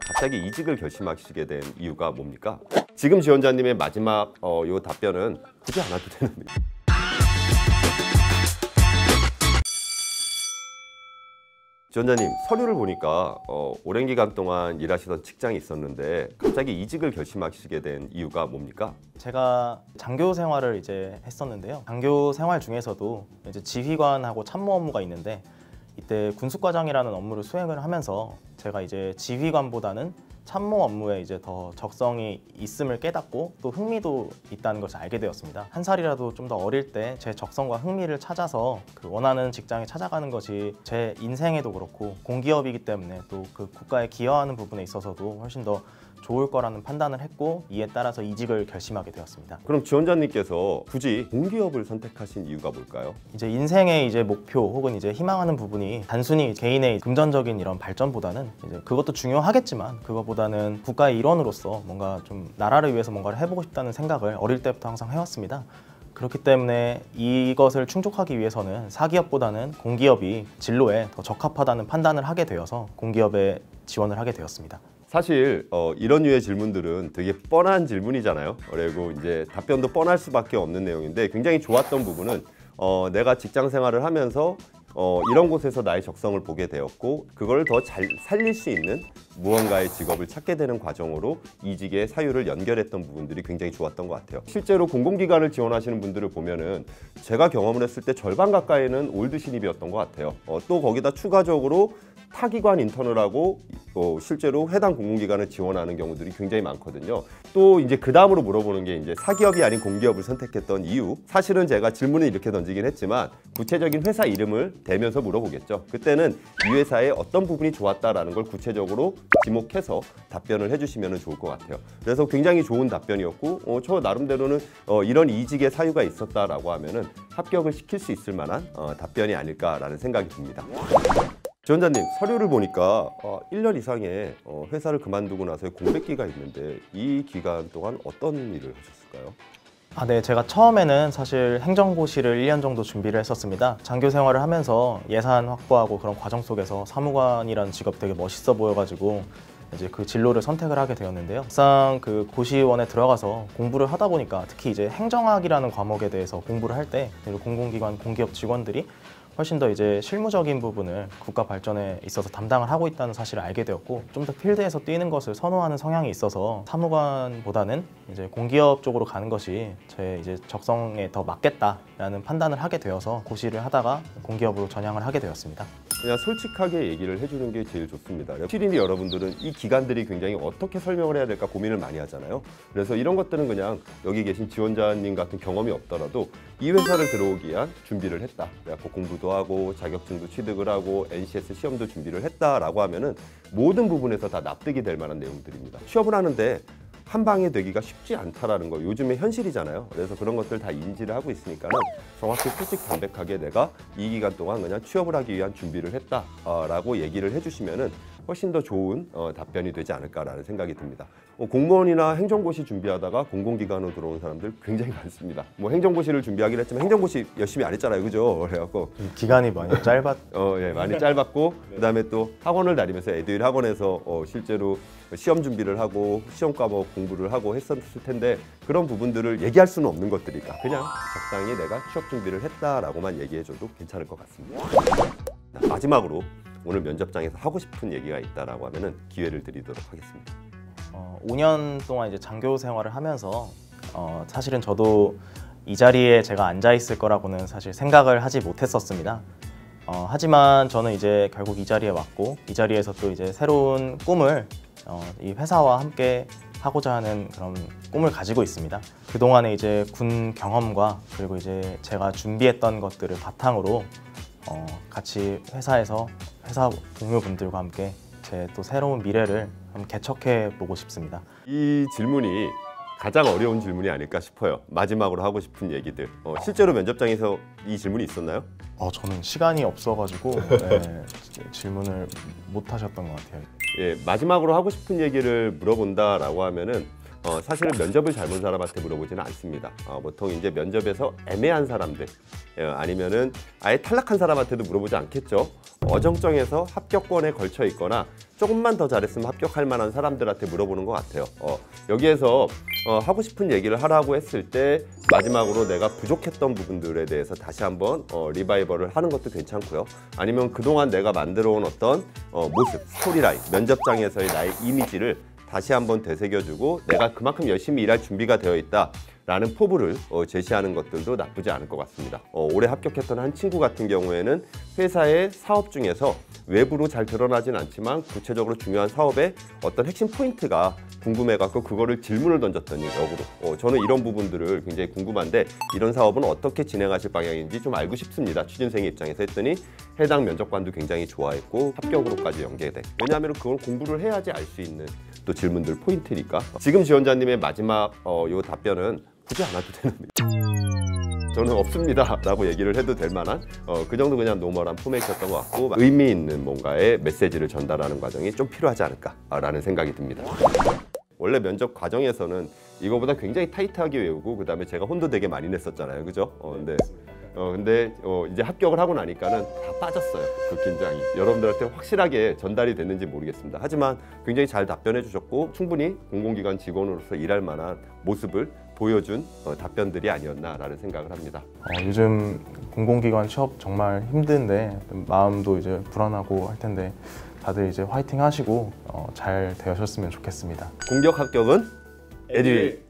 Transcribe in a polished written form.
갑자기 이직을 결심하시게 된 이유가 뭡니까? 지금 지원자님의 마지막 요 답변은 굳이 안 하도 되는 지원자님, 서류를 보니까 오랜 기간 동안 일하시던 직장이 있었는데 갑자기 이직을 결심하시게 된 이유가 뭡니까? 제가 장교 생활을 이제 했었는데요. 장교 생활 중에서도 이제 지휘관하고 참모 업무가 있는데 이때 군수과장이라는 업무를 수행을 하면서 제가 이제 지휘관보다는 참모 업무에 이제 더 적성이 있음을 깨닫고 또 흥미도 있다는 것을 알게 되었습니다. 한 살이라도 좀 더 어릴 때 제 적성과 흥미를 찾아서 그 원하는 직장에 찾아가는 것이 제 인생에도 그렇고 공기업이기 때문에 또 그 국가에 기여하는 부분에 있어서도 훨씬 더 좋을 거라는 판단을 했고 이에 따라서 이직을 결심하게 되었습니다. 그럼 지원자님께서 굳이 공기업을 선택하신 이유가 뭘까요? 이제 인생의 이제 목표 혹은 이제 희망하는 부분이 단순히 개인의 금전적인 이런 발전보다는 이제 그것도 중요하겠지만 그것보다는 국가의 일원으로서 뭔가 좀 나라를 위해서 뭔가를 해보고 싶다는 생각을 어릴 때부터 항상 해왔습니다. 그렇기 때문에 이것을 충족하기 위해서는 사기업보다는 공기업이 진로에 더 적합하다는 판단을 하게 되어서 공기업에 지원을 하게 되었습니다. 사실 이런 류의 질문들은 되게 뻔한 질문이잖아요. 그리고 이제 답변도 뻔할 수밖에 없는 내용인데 굉장히 좋았던 부분은 내가 직장 생활을 하면서 이런 곳에서 나의 적성을 보게 되었고 그걸 더 잘 살릴 수 있는 무언가의 직업을 찾게 되는 과정으로 이직의 사유를 연결했던 부분들이 굉장히 좋았던 것 같아요. 실제로 공공기관을 지원하시는 분들을 보면은 제가 경험을 했을 때 절반 가까이는 올드 신입이었던 것 같아요. 또 거기다 추가적으로 타기관 인턴을 하고 실제로 해당 공공기관을 지원하는 경우들이 굉장히 많거든요. 또 이제 그 다음으로 물어보는 게 이제 사기업이 아닌 공기업을 선택했던 이유. 사실은 제가 질문을 이렇게 던지긴 했지만 구체적인 회사 이름을 대면서 물어보겠죠. 그때는 이 회사의 어떤 부분이 좋았다라는 걸 구체적으로 지목해서 답변을 해주시면 좋을 것 같아요. 그래서 굉장히 좋은 답변이었고 저 나름대로는 이런 이직의 사유가 있었다라고 하면은 합격을 시킬 수 있을 만한 답변이 아닐까라는 생각이 듭니다. 지원자님, 서류를 보니까 1년 이상의 회사를 그만두고 나서의 공백기가 있는데 이 기간 동안 어떤 일을 하셨을까요? 네, 제가 처음에는 사실 행정고시를 1년 정도 준비를 했었습니다. 장교 생활을 하면서 예산 확보하고 그런 과정 속에서 사무관이라는 직업 되게 멋있어 보여가지고 이제 그 진로를 선택을 하게 되었는데요. 막상 그 고시원에 들어가서 공부를 하다 보니까 특히 이제 행정학이라는 과목에 대해서 공부를 할 때 공공기관, 공기업 직원들이 훨씬 더 이제 실무적인 부분을 국가 발전에 있어서 담당을 하고 있다는 사실을 알게 되었고 좀 더 필드에서 뛰는 것을 선호하는 성향이 있어서 사무관보다는 이제 공기업 쪽으로 가는 것이 제 이제 적성에 더 맞겠다라는 판단을 하게 되어서 고시를 하다가 공기업으로 전향을 하게 되었습니다. 그냥 솔직하게 얘기를 해주는 게 제일 좋습니다. 시린이 여러분들은 이 기간들이 굉장히 어떻게 설명을 해야 될까 고민을 많이 하잖아요. 그래서 이런 것들은 그냥 여기 계신 지원자님 같은 경험이 없더라도 이 회사를 들어오기 위한 준비를 했다. 그래갖고 공부도 하고 자격증도 취득을 하고 NCS 시험도 준비를 했다라고 하면은 모든 부분에서 다 납득이 될 만한 내용들입니다. 취업을 하는데 한 방에 되기가 쉽지 않다라는 거 요즘의 현실이잖아요. 그래서 그런 것들 다 인지를 하고 있으니까는 정확히 솔직 담백하게 내가 이 기간 동안 그냥 취업을 하기 위한 준비를 했다라고 얘기를 해주시면은 훨씬 더 좋은 답변이 되지 않을까라는 생각이 듭니다. 공무원이나 행정고시 준비하다가 공공기관으로 들어온 사람들 굉장히 많습니다. 뭐 행정고시를 준비하긴 했지만 행정고시 열심히 안 했잖아요, 그죠? 그래갖고 기간이 많이 예, 많이 짧았고 그다음에 또 학원을 다니면서 에듀윌 학원에서 실제로 시험 준비를 하고 시험 과목 공부를 하고 했었을 텐데 그런 부분들을 얘기할 수는 없는 것들이니까 그냥 적당히 내가 취업 준비를 했다라고만 얘기해줘도 괜찮을 것 같습니다. 마지막으로 오늘 면접장에서 하고 싶은 얘기가 있다라고 하면은 기회를 드리도록 하겠습니다. 5년 동안 이제 장교 생활을 하면서 사실은 저도 이 자리에 제가 앉아 있을 거라고는 사실 생각을 하지 못했었습니다. 하지만 저는 이제 결국 이 자리에 왔고 이 자리에서 또 이제 새로운 꿈을 이 회사와 함께 하고자 하는 그런 꿈을 가지고 있습니다. 그동안에 이제 군 경험과 그리고 이제 제가 준비했던 것들을 바탕으로 같이 회사 동료분들과 함께 제 또 새로운 미래를 한번 개척해 보고 싶습니다. 이 질문이 가장 어려운 질문이 아닐까 싶어요. 마지막으로 하고 싶은 얘기들. 실제로 면접장에서 이 질문이 있었나요? 저는 시간이 없어가지고 질문을 못 하셨던 것 같아요. 예, 마지막으로 하고 싶은 얘기를 물어본다라고 하면은 사실은 면접을 잘 본 사람한테 물어보지는 않습니다. 보통 이제 면접에서 애매한 사람들 아니면은 아예 탈락한 사람한테도 물어보지 않겠죠. 어정쩡해서 합격권에 걸쳐 있거나 조금만 더 잘했으면 합격할 만한 사람들한테 물어보는 것 같아요. 여기에서 하고 싶은 얘기를 하라고 했을 때 마지막으로 내가 부족했던 부분들에 대해서 다시 한번 리바이벌을 하는 것도 괜찮고요. 아니면 그동안 내가 만들어온 어떤 모습, 스토리라인, 면접장에서의 나의 이미지를 다시 한번 되새겨주고 내가 그만큼 열심히 일할 준비가 되어 있다 라는 포부를 제시하는 것들도 나쁘지 않을 것 같습니다. 올해 합격했던 한 친구 같은 경우에는 회사의 사업 중에서 외부로 잘 드러나진 않지만 구체적으로 중요한 사업의 어떤 핵심 포인트가 궁금해갖고 그거를 질문을 던졌더니 역으로 저는 이런 부분들을 굉장히 궁금한데 이런 사업은 어떻게 진행하실 방향인지 좀 알고 싶습니다. 취준생의 입장에서 했더니 해당 면접관도 굉장히 좋아했고 합격으로까지 연계돼. 왜냐하면 그걸 공부를 해야지 알 수 있는 또 질문들 포인트니까. 지금 지원자님의 마지막 요 답변은 굳이 안 해도 되는 저는 없습니다 라고 얘기를 해도 될 만한 그 정도 그냥 노멀한 포맷이었던 것 같고 의미 있는 뭔가의 메시지를 전달하는 과정이 좀 필요하지 않을까 라는 생각이 듭니다. 원래 면접 과정에서는 이거보다 굉장히 타이트하게 외우고 그 다음에 제가 혼도 되게 많이 냈었잖아요, 그죠? 근데 이제 합격을 하고 나니까는 다 빠졌어요, 그 긴장이. 여러분들한테 확실하게 전달이 됐는지 모르겠습니다. 하지만 굉장히 잘 답변해 주셨고 충분히 공공기관 직원으로서 일할 만한 모습을 보여준 답변들이 아니었나라는 생각을 합니다. 요즘 공공기관 취업 정말 힘든데 마음도 이제 불안하고 할 텐데 다들 이제 화이팅 하시고 잘 되셨으면 좋겠습니다. 공격 합격은 에듀윌.